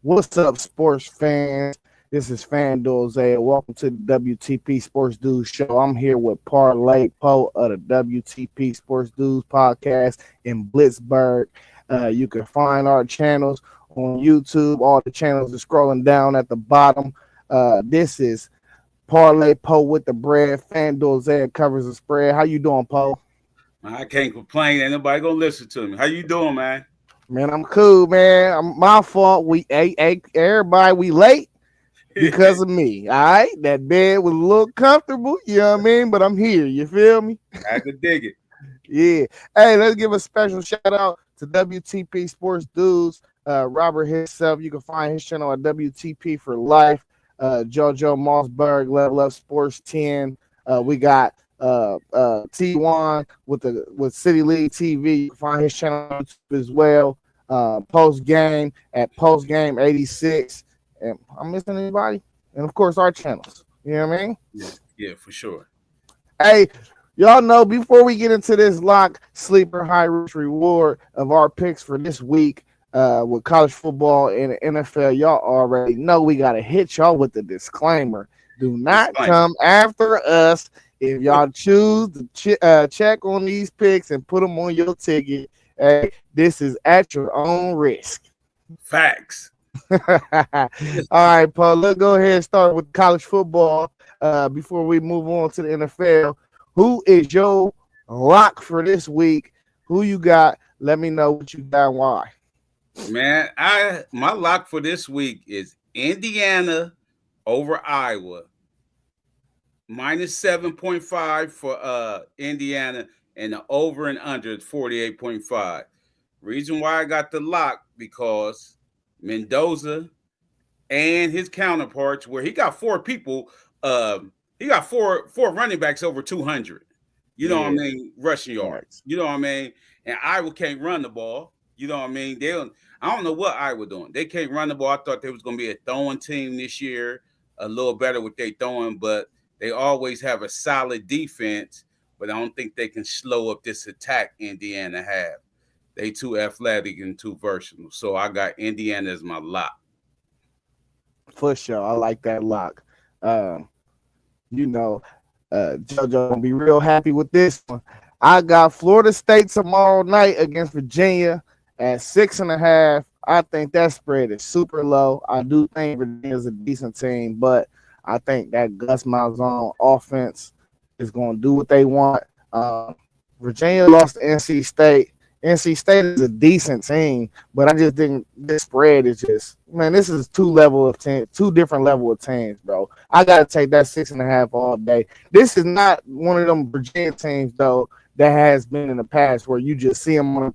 What's up, sports fans? This is Fanduel Zaiah. Welcome to the WTP Sports Dudes Show. I'm here with Parlay Poe of the WTP Sports Dudes podcast in Blitzburg. You can find our channels on YouTube. All the channels are scrolling down at the bottom. This is Parlay Poe with the bread. Fanduel Zaiah covers the spread. How you doing, Poe? I can't complain. Ain't nobody gonna listen to me. How you doing, man? Man, I'm cool, man. My fault. Everybody, we late because of me. All right, that bed was a little comfortable. You know what I mean? But I'm here. You feel me? I could dig it. Yeah. Hey, let's give a special shout out to WTP Sports Dudes. Robert himself. You can find his channel at WTP for Life. JoJo Mossberg, Level Up Sports 10. We got T1 with City League TV. You can find his channel on YouTube as well. Post game at Post Game 86. And I'm missing anybody? And of course, our channels. You know what I mean? Yeah, for sure. Hey, y'all know before we get into this lock, sleeper, high risk reward of our picks for this week with college football and the NFL, y'all already know we got to hit y'all with the disclaimer. Do not come after us if y'all choose to check on these picks and put them on your ticket. Hey, this is at your own risk. Facts. All right, Paul, let's go ahead and start with college football before we move on to the NFL. Who is your lock for this week? Who you got? Let me know what you got and why. Man, my lock for this week is Indiana over Iowa. Minus 7.5 for Indiana, and the over and under is 48.5. Reason why I got the lock, because Mendoza and his counterparts, where he got four people, he got four running backs over 200. You know what I mean? Rushing yards. You know what I mean? And Iowa can't run the ball. You know what I mean? I don't know what Iowa doing. They can't run the ball. I thought they was going to be a throwing team this year, a little better with they throwing, but they always have a solid defense. But I don't think they can slow up this attack Indiana have. They too athletic and too versatile. So I got Indiana as my lock. For sure. I like that lock. JoJo gonna be real happy with this one. I got Florida State tomorrow night against Virginia at 6.5. I think that spread is super low. I do think Virginia's a decent team, but I think that Gus Malzahn offense is going to do what they want. Virginia lost to NC State. NC State is a decent team, but I just think this spread is just, man, this is two different level of teams, bro. I gotta take that 6.5 all day. This is not one of them Virginia teams though that has been in the past where you just see them on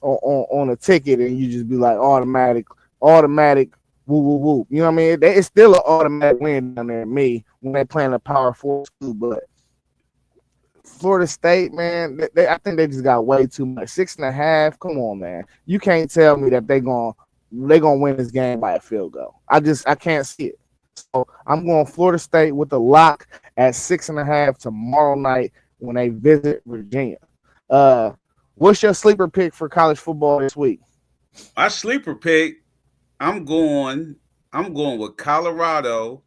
a ticket and you just be like automatic, woo woo woo. You know what I mean? It's still an automatic win down there. Me when they playing a Power 4 school, but Florida State, man, I think they just got way too much. 6.5. Come on, man. You can't tell me that they gonna win this game by a field goal. I can't see it. So I'm going Florida State with the lock at 6.5 tomorrow night when they visit Virginia. What's your sleeper pick for college football this week? My sleeper pick, I'm going with Colorado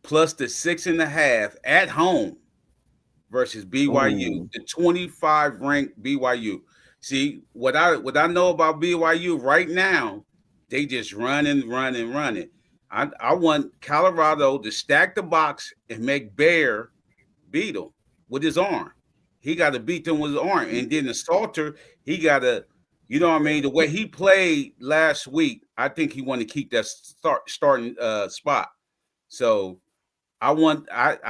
plus the 6.5 at home versus BYU, the 25 ranked BYU. See, what I know about BYU right now, they just running. I want Colorado to stack the box and make Bear beat them with his arm. He got to beat them with his arm. And then the Salter, he got to, you know what I mean? The way he played last week, I think he want to keep that starting spot. So I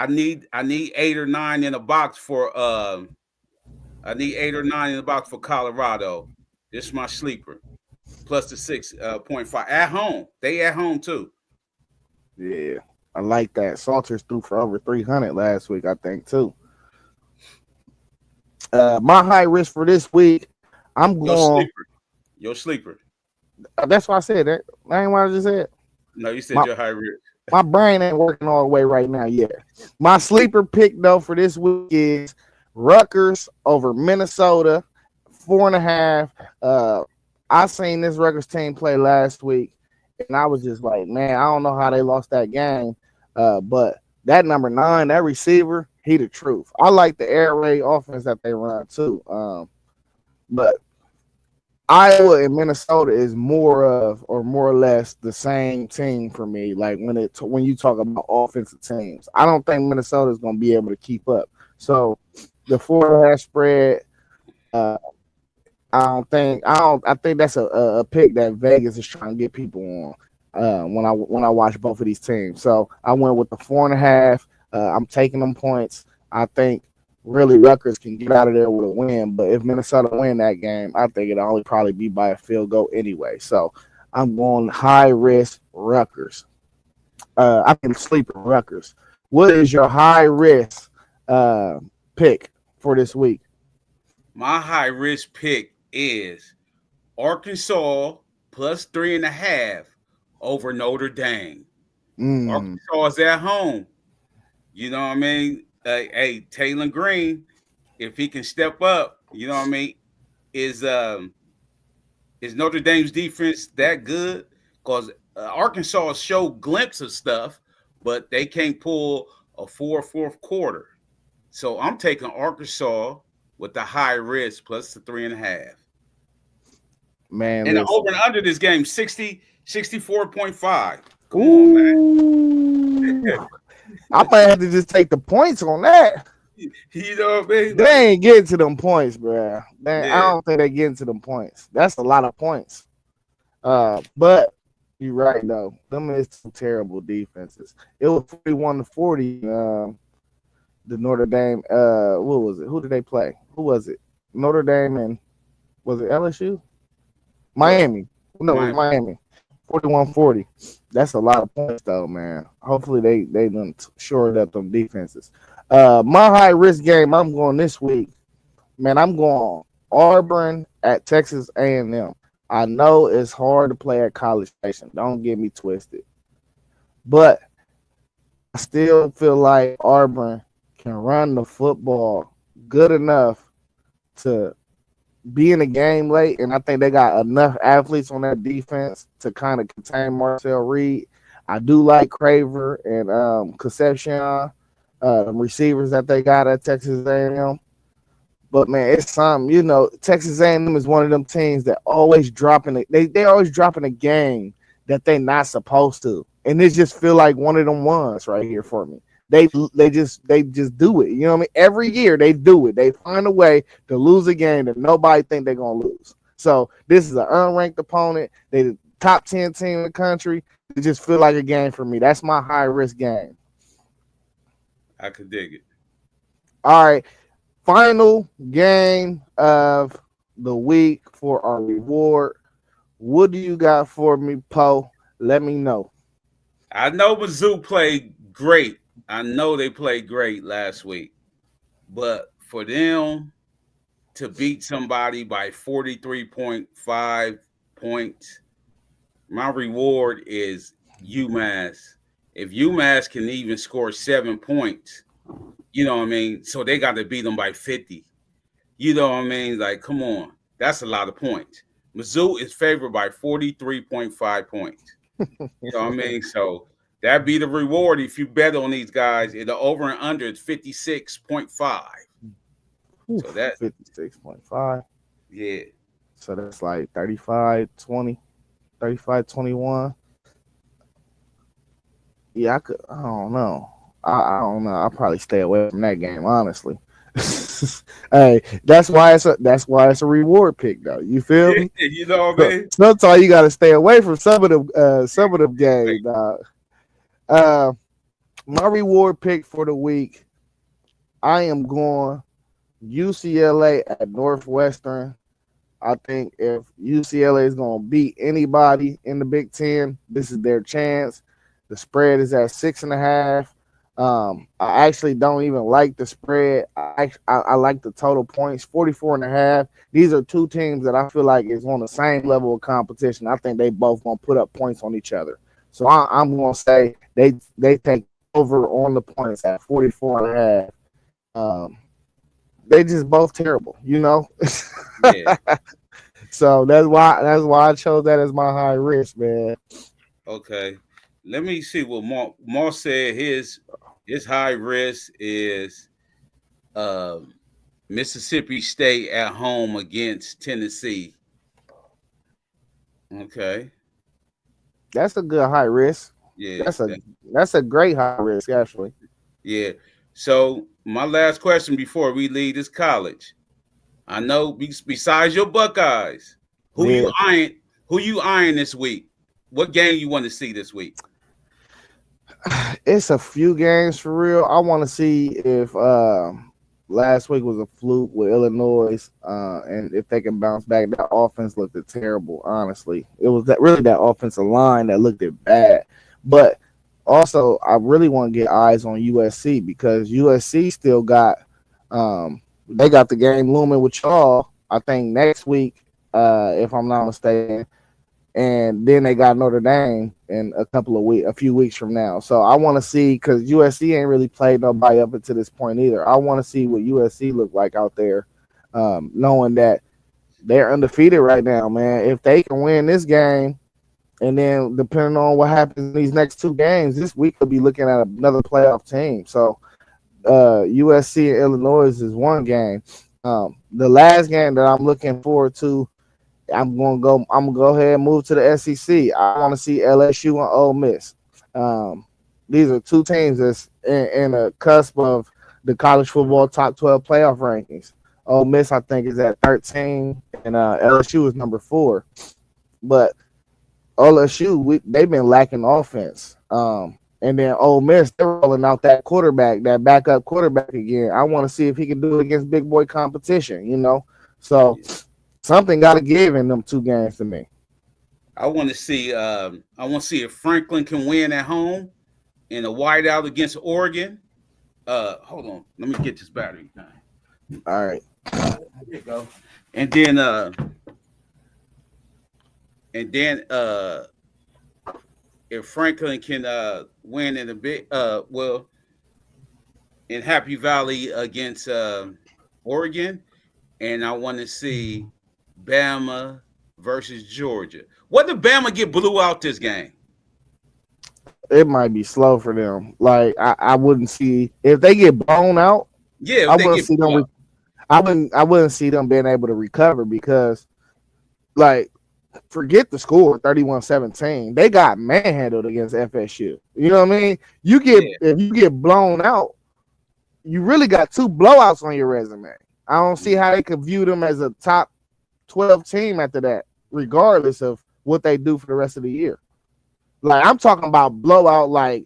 need 8 or 9 in a box for Colorado. This is my sleeper. Plus the 6.5 at home. They at home too. Yeah, I like that. Salters threw for over 300 last week, I think too. My high risk for this week, I'm going. Your sleeper. That's why I said that. I ain't what I just said. No, you said your high risk. My brain ain't working all the way right now yet. My sleeper pick though for this week is Rutgers over Minnesota, 4.5. I seen this Rutgers team play last week, and I was just like, man, I don't know how they lost that game. But that number 9, that receiver, he the truth. I like the air raid offense that they run too. But Iowa and Minnesota is more of, or more or less, the same team for me. Like when you talk about offensive teams, I don't think Minnesota is going to be able to keep up. So the 4.5 spread, uh, I think that's a pick that Vegas is trying to get people on. When I watch both of these teams, so I went with the 4.5. I'm taking them points. I think really Rutgers can get out of there with a win, but if Minnesota win that game, I think it'll only probably be by a field goal anyway. So I'm going high risk Rutgers. I can sleeper Rutgers. What is your high risk pick for this week? My high risk pick is Arkansas plus 3.5 over Notre Dame. Arkansas is at home. You know what I mean? Hey, Taylor Green, if he can step up, you know what I mean? Is Notre Dame's defense that good? Because Arkansas showed glimpses of stuff, but they can't pull a fourth quarter. So I'm taking Arkansas with the high risk plus the 3.5. Man, And the listen. over and under this game, 64.5. Come Ooh. on, man. I might have to just take the points on that. You know what I mean? They ain't getting to them points, bro. I Yeah. don't think they getting to them points. That's a lot of points. But you're right though. Them is two terrible defenses. It was 41-40. The Notre Dame. What was it? Who did they play? Who was it? Notre Dame and was it LSU? Miami. No, it was Miami. 41-40. That's a lot of points though, man. Hopefully they done shored up them defenses. My high risk game I'm going this week, man. I'm going Auburn at Texas A&M. I know it's hard to play at College Station. Don't get me twisted, but I still feel like Auburn can run the football good enough to be in the game late, and I think they got enough athletes on that defense to kind of contain Marcel Reed. I do like Craver and Concepcion, receivers that they got at Texas A&M. But man, it's something. Texas A&M is one of them teams that always dropping it. They always dropping a game that they not supposed to, and it just feel like one of them ones right here for me. They just do it. You know what I mean? Every year they do it. They find a way to lose a game that nobody think they're gonna lose. So this is an unranked opponent. They the top 10 team in the country. It just feel like a game for me. That's my high risk game. I could dig it. All right. Final game of the week for our reward. What do you got for me, Poe? Let me know. I know Mizzou played great. I know they played great last week. But for them to beat somebody by 43.5 points, my reward is UMass. If UMass can even score 7 points, you know what I mean? So they got to beat them by 50. You know what I mean? Like, come on. That's a lot of points. Mizzou is favored by 43.5 points. You know what I mean? So that'd be the reward if you bet on these guys. The over and under is 56.5. So that 56.5. Yeah. So that's like 35-20, 35-21. Yeah, I don't know. I don't know. I'll probably stay away from that game, honestly. Hey, that's why it's a reward pick though. You feel me? You know what I mean? Sometimes you gotta stay away from some of them games, dog. My reward pick for the week, I am going UCLA at Northwestern. I think if UCLA is going to beat anybody in the Big Ten, this is their chance. The spread is at 6.5. I actually don't even like the spread. I like the total points, 44.5. These are two teams that I feel like is on the same level of competition. I think they both going to put up points on each other. So I'm going to say they take over on the points at 44.5. They just both terrible, you know. Yeah. So that's why I chose that as my high risk, man. Okay. Let me see what Mar said. His high risk is um Mississippi State at home against Tennessee. Okay. That's a good high risk. Yeah. That's a that's a great high risk actually. Yeah. So my last question before we leave this college. I know besides your Buckeyes, who you Yeah. eyeing? Who you eyeing this week? What game you want to see this week? It's a few games for real. I want to see if last week was a fluke with Illinois, and if they can bounce back. That offense looked terrible. Honestly, it was that offensive line that looked bad. But also, I really want to get eyes on USC because USC still got they got the game looming with y'all. I think next week, if I'm not mistaken, and then they got Notre Dame in a few weeks from now. So I want to see because USC ain't really played nobody up until this point either. I want to see what USC look like out there, knowing that they're undefeated right now, man. If they can win this game, and then depending on what happens in these next two games, this week could be looking at another playoff team. So USC and Illinois is one game. The last game that I'm looking forward to I'm gonna go ahead and move to the SEC. I want to see LSU and Ole Miss. Um, these are two teams that's in a cusp of the college football top 12 playoff rankings. Ole Miss, I think, is at 13, and LSU is number 4. But LSU, they've been lacking offense. And then Ole Miss, they're rolling out that backup quarterback again. I want to see if he can do it against big boy competition. So something got to give in them two games to me. I want to see. I want to see if Franklin can win at home in a whiteout against Oregon. Hold on, let me get this battery. All right. There you go. And then, if Franklin can win in a bit, in Happy Valley against Oregon, and I want to see Bama versus Georgia. What did Bama get blew out this game? It might be slow for them. Like I wouldn't see if they get blown out. Yeah, I if they wouldn't get see blew them. out. I wouldn't see them being able to recover because, like, forget the score 31-17. They got manhandled against FSU. You know what I mean? Yeah, If you get blown out, you really got two blowouts on your resume. I don't see how they could view them as a top 12 team after that, regardless of what they do for the rest of the year. Like I'm talking about blowout like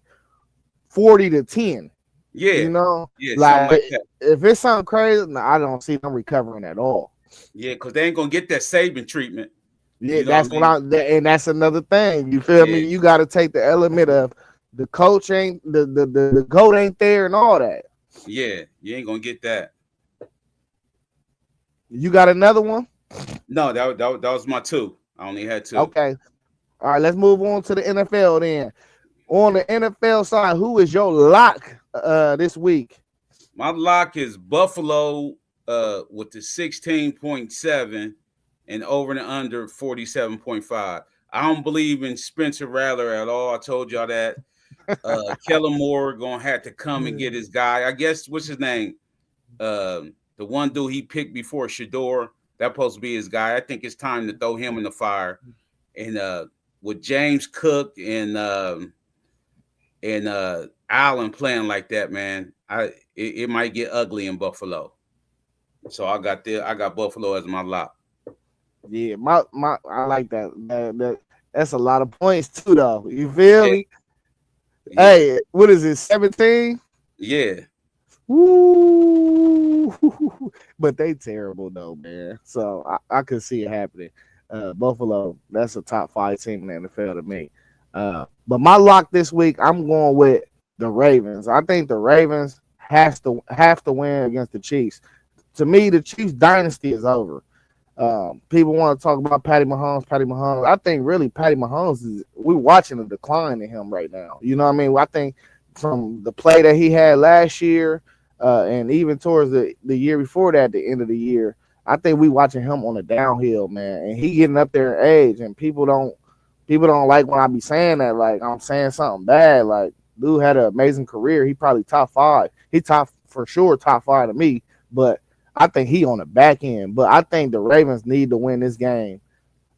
40-10. yeah, yeah, something Like like that. if it's something crazy, no, I don't see them recovering at all. Yeah, because they ain't gonna get that Saban treatment. Yeah, You know what I mean? and that's another thing. You feel me? Yeah, You got to take the element of the coach ain't the goat ain't there and all that. yeah, you ain't gonna get that. You got another one? No, that was my two. I only had two. Okay. All right, let's move on to the NFL then. On the NFL side, who is your lock this week? My lock is Buffalo with the 16.7 and over and under 47.5. I don't believe in Spencer Rattler at all. I told y'all that. Kellen Moore gonna have to come and get his guy. I guess what's his name? The one dude he picked before Shador. That's supposed to be his guy. I think it's time to throw him in the fire. And with James Cook and Allen playing like that, man, it might get ugly in Buffalo. So I got Buffalo as my lock. Yeah, my I like that. That's a lot of points too, though. You feel Yeah, me? yeah, Hey, what is it? 17? yeah, Woo! But they terrible though, man. So I could see it happening. Buffalo, that's a top 5 team in the NFL to me. But my lock this week, I'm going with the Ravens. I think the Ravens have to win against the Chiefs. To me, the Chiefs dynasty is over. People want to talk about Patty Mahomes. Patty Mahomes. I think really Patty Mahomes we're watching a decline in him right now. You know what I mean? I think from the play that he had last year, and even towards the year before that, the end of the year, I think we watching him on the downhill, man, and he getting up there in age, and people don't like when I be saying that. Like I'm saying something bad. Like dude had an amazing career. He probably top five. He top for sure top five to me. But I think he on the back end. But I think the Ravens need to win this game.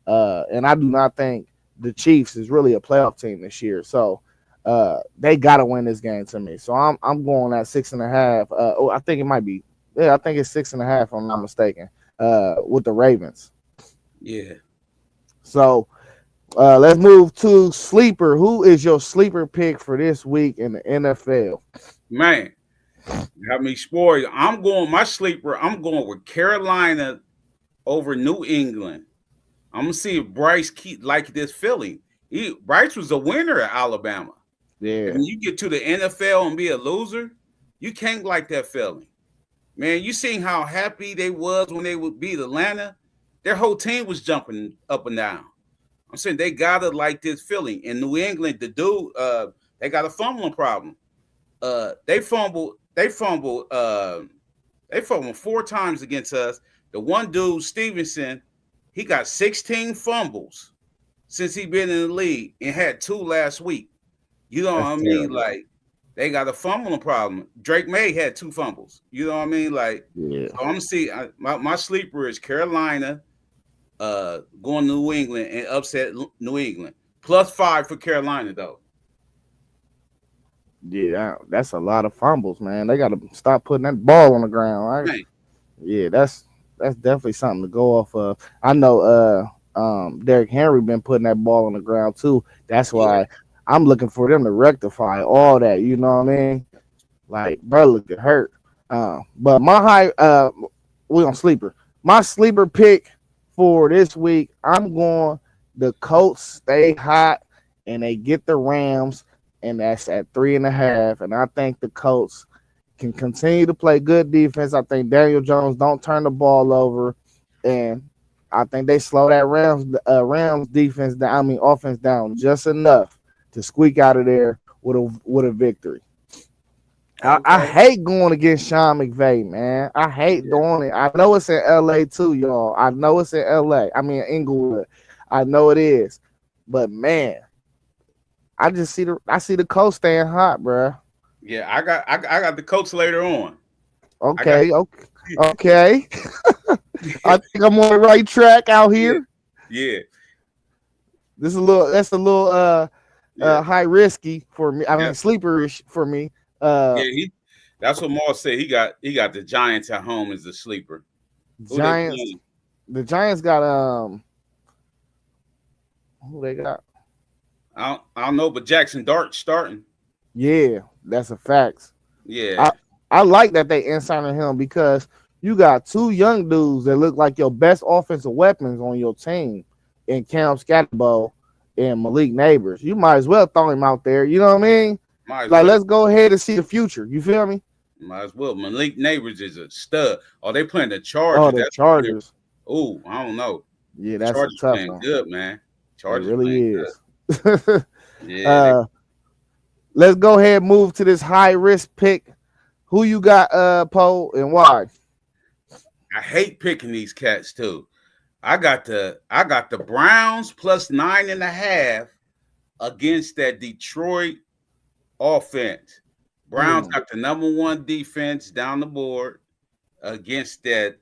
And I do not think the Chiefs is really a playoff team this year. So they gotta win this game to me. So I'm going at 6.5. I think it might be. Yeah, I think it's 6.5. If I'm not mistaken. With the Ravens. Yeah. So let's move to sleeper. Who is your sleeper pick for this week in the NFL? Man, got me spoiled. I'm going my sleeper. I'm going with Carolina over New England. I'm gonna see if Bryce keep like this feeling. Bryce was a winner at Alabama. And Yeah, when you get to the NFL and be a loser, you can't like that feeling. Man, you seen how happy they was when they would beat Atlanta? Their whole team was jumping up and down. I'm saying they gotta like this feeling. In New England, the dude, they got a fumbling problem. They fumbled, they fumbled 4 times against us. The one dude, Stevenson, he got 16 fumbles since he been in the league and had 2 last week. You know what that's I mean? terrible. Like they got a fumbling problem. Drake May had 2 fumbles. You know what I mean? Like, Yeah, so I'm gonna see. My sleeper is Carolina, going to New England and upset New England. +5 for Carolina though. yeah, that's a lot of fumbles, man. They got to stop putting that ball on the ground. Right? Man, Yeah, that's definitely something to go off of. I know Derrick Henry been putting that ball on the ground too. That's yeah, why I'm looking for them to rectify all that. You know what I mean? Like, bro, look at hurt. But my we on sleeper. My sleeper pick for this week, I'm going the Colts stay hot and they get the Rams, and that's at 3.5. And I think the Colts can continue to play good defense. I think Daniel Jones don't turn the ball over, and I think they slow that Rams defense down. I mean offense down just enough to squeak out of there with a victory. I okay, hate going against Sean McVay, man. I hate yeah, doing it. I know it's in LA too, y'all. I know it's in LA. I mean Inglewood. I know it is. But man, I see the coast staying hot, bro. yeah. I got the Colts later on. I got Okay, okay, okay. I think I'm on the right track out yeah, here. yeah, That's a little yeah, high risky for me. I yeah, mean sleeperish for me. Uh yeah. That's what Maul said. He got the Giants at home as the sleeper. Who they Giants playing? the Giants got who they got? I don't know, but Jackson Dart starting. Yeah, that's a fact. Yeah, I I like that they insigned him because you got two young dudes that look like your best offensive weapons on your team in Cam Scatterbo and Malik Neighbors. You might as well throw him out there. You know what I mean? might as Like, well. let's go ahead and see the future. You feel me? Might as well. Malik Neighbors is a stud. Oh, they playing the Oh, Chargers. the That's Chargers. oh, I don't know. Yeah, The that's a Chargers tough playing one. good, man. It Chargers really playing good. is. Yeah, uh, let's go ahead and move to this high risk pick. Who you got, Poe, and why? I hate picking these cats too. I got the Browns +9.5 against that Detroit offense. Browns Mm, got the #1 defense down the board against that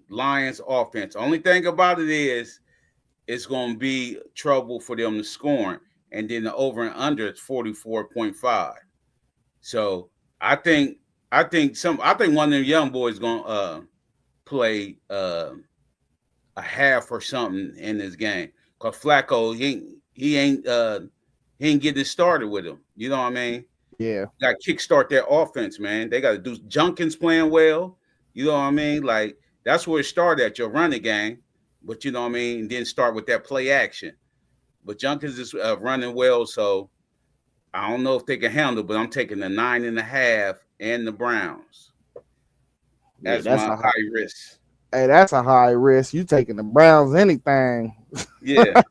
Lions offense. Only thing about it is it's going to be trouble for them to score. And then the over and under is 44.5. So I think I think one of them young boys going to play a half or something in this game. Cause Flacco he ain't getting started with him. You know what I mean? yeah, Got to kickstart their offense, man. They got to do Junkins playing well. You know what I mean? Like that's where it started at your running game. But you know what I mean? And then start with that play action. But Junkins is running well, so I don't know if they can handle. But I'm taking the 9.5 and the Browns yeah. as That's my a high. high risk. Hey, that's a high risk. You taking the Browns anything? Yeah,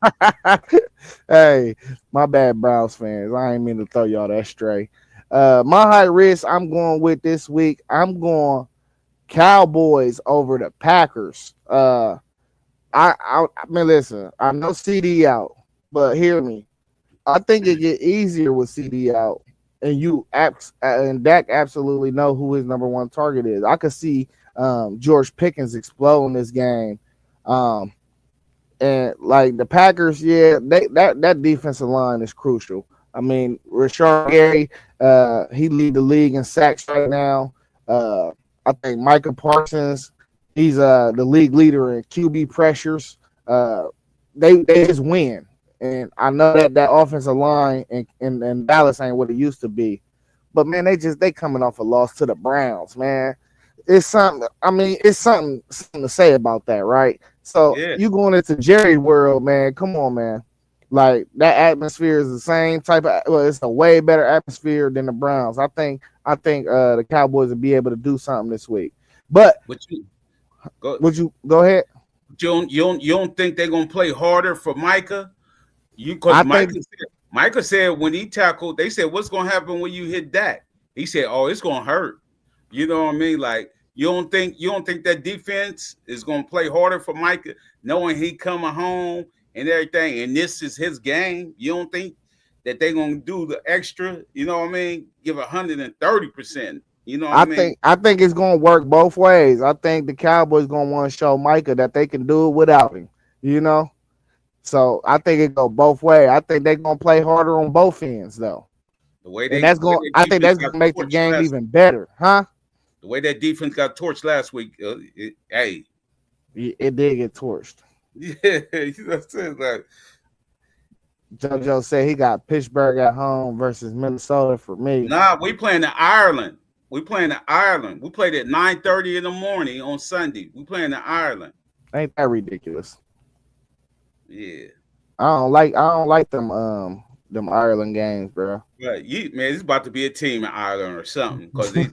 Hey, my bad, Browns fans. I ain't mean to throw y'all that stray. My high risk I'm going with this week. I'm going Cowboys over the Packers. I mean, listen, I know CD out, but hear me. I think it get easier with CD out, and and Dak absolutely know who his number one target is. I could see George Pickens exploding this game. Um, and like the Packers, yeah, that defensive line is crucial. I mean, Rashard Gary, he lead the league in sacks right now. Uh, I think Micah Parsons, he's the league leader in QB pressures. Uh, they just win, and I know that offensive line in Dallas ain't what it used to be, but man, they coming off a loss to the Browns, man. It's something. I mean, it's something to say about that, right? So Yeah. you going into Jerry's world, man? Come on, man. Like that atmosphere is the same type of. Well, it's a way better atmosphere than the Browns. I think the Cowboys will be able to do something this week. But But you go. would you go ahead? You don't think they're gonna play harder for Micah? You because I Micah think said, Micah said when he tackled, they said, "What's gonna happen when you hit that?" He said, "Oh, it's gonna hurt." You know what I mean? Like you don't think that defense is gonna play harder for Micah, knowing he coming home and everything, and this is his game. You don't think that they're gonna do the extra? You know what I mean? Give 130%. You know what I mean? I think it's gonna work both ways. I think the Cowboys gonna want to show Micah that they can do it without him. You know, so I think it go both ways. I think they're gonna play harder on both ends though, The way and they the way I that think defense that's got gonna make the torched game last even better, huh? the way that defense got torched last week, hey, It did get torched. yeah, you know what I'm saying? Like, JoJo said he got Pittsburgh at home versus Minnesota for me. nah, we playing in Ireland. We playing in Ireland. We played at 9:30 in the morning on Sunday. We playing in Ireland. Ain't that ridiculous? Yeah. I don't like them Ireland games, bro. But man, it's about to be a team in Ireland or something because they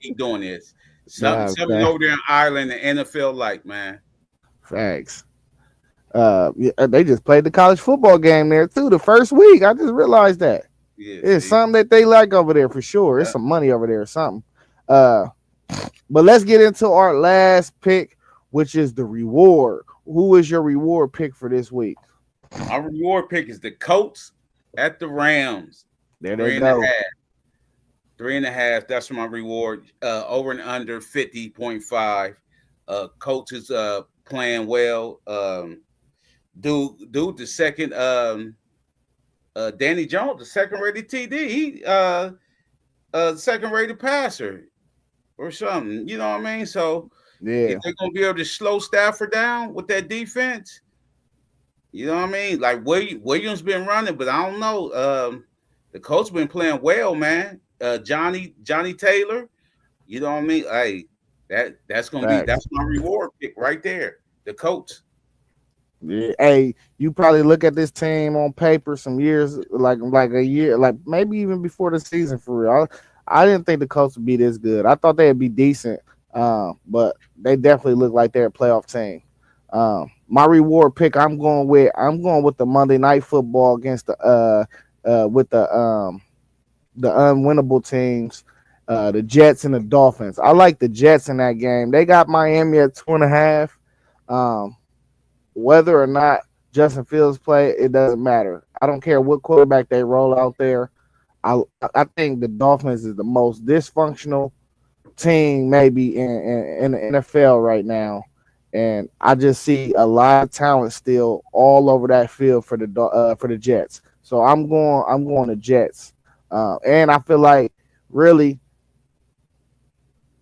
keep doing this. Something Nah, over there in Ireland, the NFL, like, man. facts. Yeah, they just played the college football game there too. The first week, I just realized that Yeah, it's see. something that they like over there for sure. It's Yeah. some money over there or something. Uh, but let's get into our last pick, which is the reward. Who is your reward pick for this week? My reward pick is the Colts at the Rams. There they Three and a go. half. 3.5. That's my reward. Over and under 50.5. Coach is playing well. Dude, the second Danny Jones, the second rated TD. He second rated passer or something. You know what I mean? So if Yeah, they're gonna be able to slow Stafford down with that defense, you know what I mean? Like Williams been running, but I don't know. The coach been playing well, man. Johnny Taylor, you know what I mean? Hey, facts. that's my reward pick right there. The coach. Yeah. Hey, you probably look at this team on paper some years, like a year, like maybe even before the season for real. I didn't think the Colts would be this good. I thought they'd be decent, but they definitely look like they're a playoff team. My reward pick, I'm going with the Monday Night Football against the unwinnable teams, the Jets and the Dolphins. I like the Jets in that game. They got Miami at 2.5. Um, Whether or not Justin Fields play, it doesn't matter. I don't care what quarterback they roll out there. I think the Dolphins is the most dysfunctional team maybe in the NFL right now, and I just see a lot of talent still all over that field for the Jets. So I'm going to Jets, and I feel like really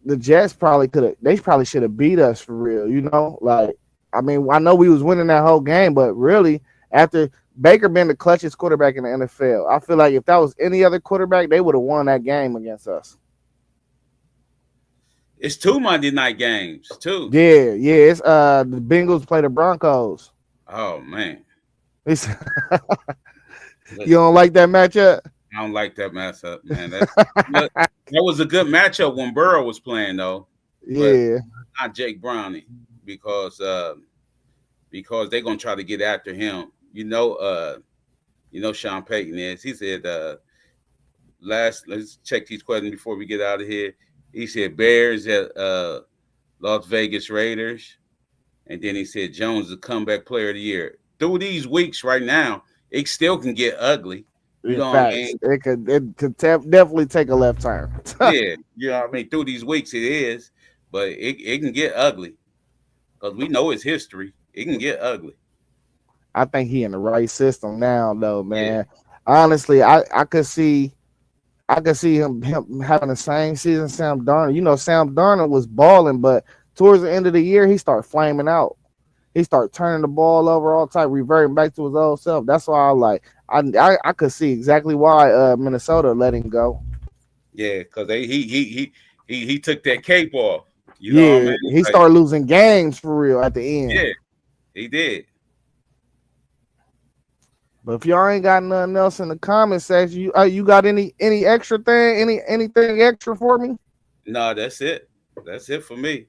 the Jets probably should have beat us for real. You know, like I mean, I know we was winning that whole game, but really after Baker been the clutchest quarterback in the NFL, I feel like if that was any other quarterback, they would have won that game against us. It's two Monday night games, too. Yeah. It's the Bengals play the Broncos. Oh man. It's, you Listen, don't like that matchup? I don't like that matchup, man. That was a good matchup when Burrow was playing though, but Yeah, not Jake Browning because they're gonna try to get after him. Sean Payton is. He said let's check these questions before we get out of here. He said Bears at Las Vegas Raiders, and then he said Jones the comeback player of the year. Through these weeks right now, it still can get ugly. You In know what I facts, mean? it could definitely take a left turn. Yeah, you know what I mean. Through these weeks, it is, but it can get ugly because we know it's history. It can get ugly. I think he in the right system now, though, Yeah, man. Honestly, I could see him having the same season Sam Darnold. You know, Sam Darnold was balling, but towards the end of the year, he started flaming out. He started turning the ball over all time, reverting back to his old self. That's why I could see exactly why Minnesota let him go. yeah, because he took that cape off. You know what I Yeah, mean? he Like, started losing games for real at the end. yeah, he did. But if y'all ain't got nothing else in the comment section, you got any extra thing, anything extra for me? No, that's it. That's it for me.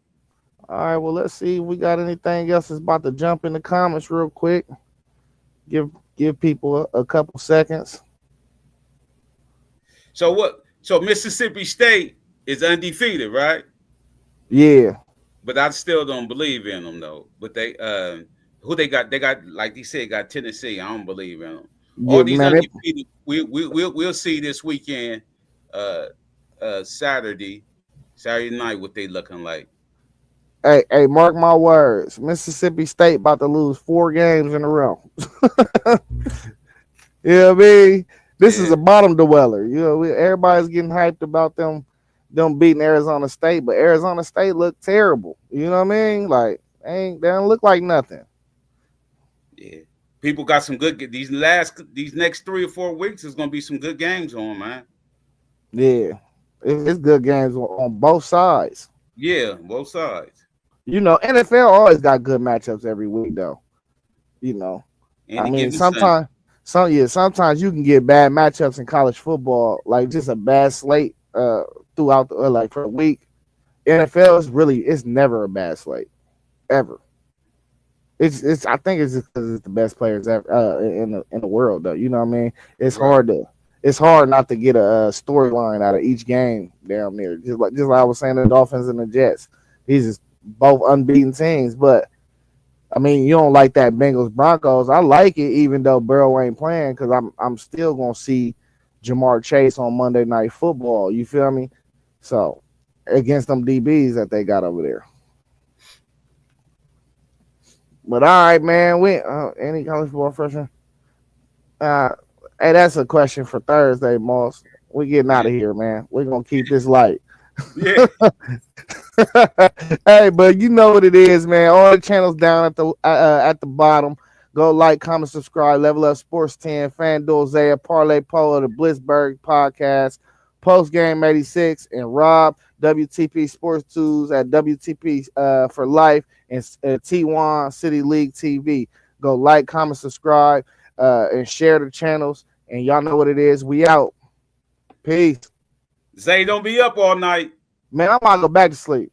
All right, well let's see if we got anything else that's about to jump in the comments real quick. Give give people a couple seconds. So what? So Mississippi State is undefeated, right? Yeah, But I still don't believe in them though. But who they got? They got like they said, got Tennessee. I don't believe in them. yeah, All these man. undefeated, we'll see this weekend, uh, Saturday night, what they looking like. Hey, mark my words. Mississippi State about to lose 4 games in a row. You know what I mean? This is Yeah, a bottom dweller. You know, everybody's getting hyped about them beating Arizona State, but Arizona State look terrible. You know what I mean? Like, they don't look like nothing. yeah. People got some good. These next 3 or 4 weeks is gonna be some good games on, man. Yeah, it's good games on both sides. Yeah, both sides. You know, NFL always got good matchups every week, though. You know, I Any mean, given Sunday. sometimes you can get bad matchups in college football, like just a bad slate throughout like for a week. NFL is it's never a bad slate ever. It's I think it's just because it's the best players ever in the world, though. You know what I mean? It's Right. hard to it's hard not to get a storyline out of each game down there. Just like I was saying, the Dolphins and the Jets. These is both unbeaten teams, but I mean, you don't like that Bengals Broncos. I like it even though Burrow ain't playing because I'm still gonna see Jamar Chase on Monday Night Football. You feel me? So against them DBs that they got over there. But all right, man. We any college football freshman? Uh, hey, that's a question for Thursday, Moss. We getting out Yeah. of here, man. We're gonna keep this light. Yeah. Hey, but you know what it is, man. All the channels down at the bottom. Go like, comment, subscribe. Level Up Sports 10, Fanduel, Zaiah, Parlay, Polo, the Blitzburg podcast, Post Game 86, and Rob WTP Sports Tools at WTP for Life and T1 City League TV. Go like, comment, subscribe, and share the channels. And y'all know what it is. We out. Peace. Zay, don't be up all night. Man, I'm about to go back to sleep.